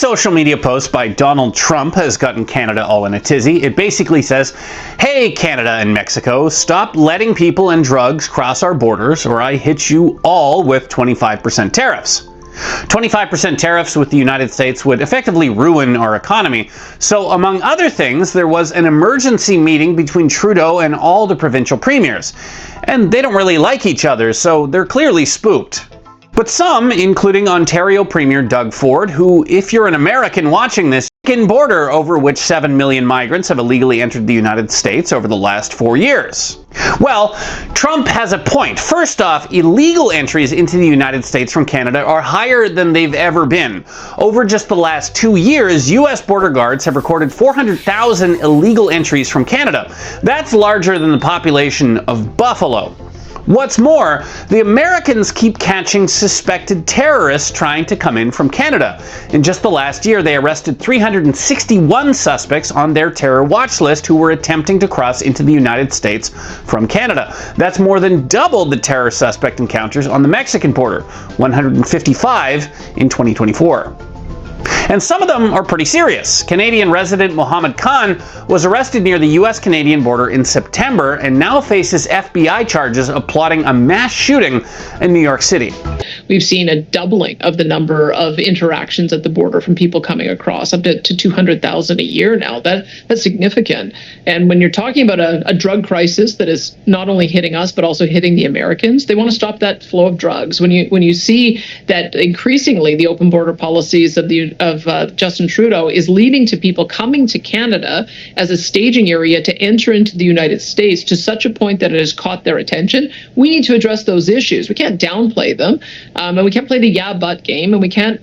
social media post by Donald Trump has gotten Canada all in a tizzy. It basically says, "Hey, Canada and Mexico, stop letting people and drugs cross our borders or I hit you all with 25% tariffs." 25% tariffs with the United States would effectively ruin our economy. So, among other things, there was an emergency meeting between Trudeau and all the provincial premiers. And they don't really like each other, so they're clearly spooked. But some, including Ontario Premier Doug Ford, who, if you're an American watching this, can border over which 7 million migrants have illegally entered the United States over the last 4 years. Well, Trump has a point. First off, illegal entries into the United States from Canada are higher than they've ever been. Over just the last 2 years, U.S. border guards have recorded 400,000 illegal entries from Canada. That's larger than the population of Buffalo. What's more, the Americans keep catching suspected terrorists trying to come in from Canada. In just the last year, they arrested 361 suspects on their terror watch list who were attempting to cross into the United States from Canada. That's more than double the terror suspect encounters on the Mexican border, 155 in 2024. And some of them are pretty serious. Canadian resident Mohammed Khan was arrested near the U.S.-Canadian border in September and now faces FBI charges of plotting a mass shooting in New York City. We've seen a doubling of the number of interactions at the border from people coming across, up to 200,000 a year now. That's significant. And when you're talking about a drug crisis that is not only hitting us, but also hitting the Americans, they want to stop that flow of drugs. When you see that increasingly the open border policies of Justin Trudeau is leading to people coming to Canada as a staging area to enter into the United States to such a point that it has caught their attention, we need to address those issues. We can't downplay them. And we can't play the yeah but game, and we can't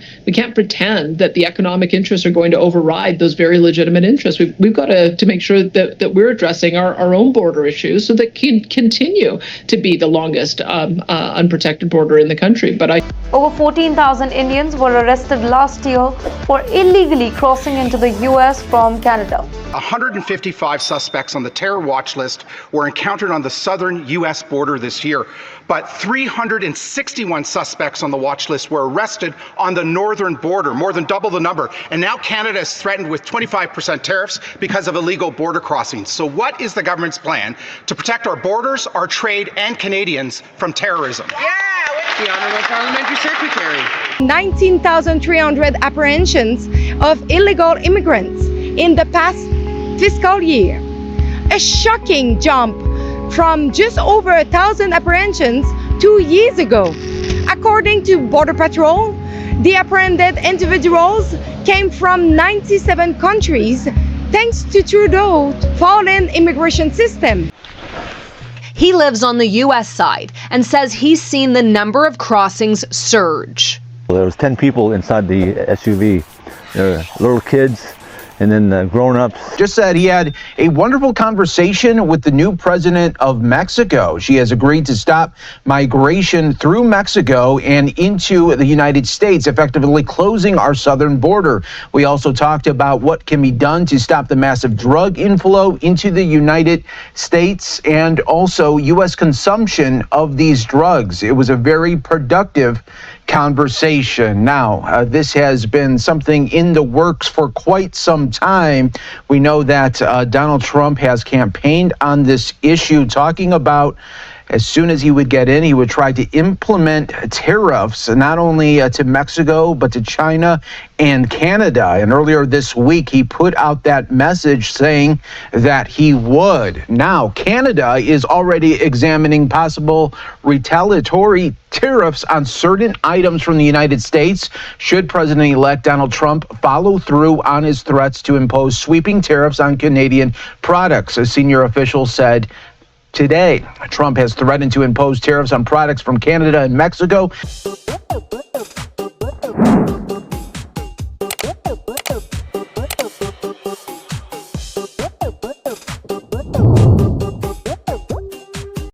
pretend that the economic interests are going to override those very legitimate interests. We've got to make sure that we're addressing our own border issues so that can continue to be the longest unprotected border in the country. But over 14,000 Indians were arrested last year for illegally crossing into the U.S. from Canada. 155 suspects on the terror watch list were encountered on the southern U.S. border this year, but 361 suspects on the watch list were arrested on the northern border, more than double the number. And now Canada is threatened with 25% tariffs because of illegal border crossings. So what is the government's plan to protect our borders, our trade, and Canadians from terrorism? The Honourable Parliamentary Secretary. 19,300 apprehensions of illegal immigrants in the past fiscal year. A shocking jump from just over 1,000 apprehensions 2 years ago. According to Border Patrol, the apprehended individuals came from 97 countries thanks to Trudeau's fallen immigration system. He lives on the U.S. side and says he's seen the number of crossings surge. There was 10 people inside the SUV. There were little kids and then grown-ups. Just said he had a wonderful conversation with the new president of Mexico. She has agreed to stop migration through Mexico and into the United States, effectively closing our southern border. We also talked about what can be done to stop the massive drug inflow into the United States and also U.S. consumption of these drugs. It was a very productive conversation. Now, this has been something in the works for quite some time. We know that Donald Trump has campaigned on this issue, talking about as soon as he would get in, he would try to implement tariffs, not only to Mexico, but to China and Canada. And earlier this week, he put out that message saying that he would. Now, Canada is already examining possible retaliatory tariffs on certain items from the United States should President-elect Donald Trump follow through on his threats to impose sweeping tariffs on Canadian products. A senior official said today, Trump has threatened to impose tariffs on products from Canada and Mexico.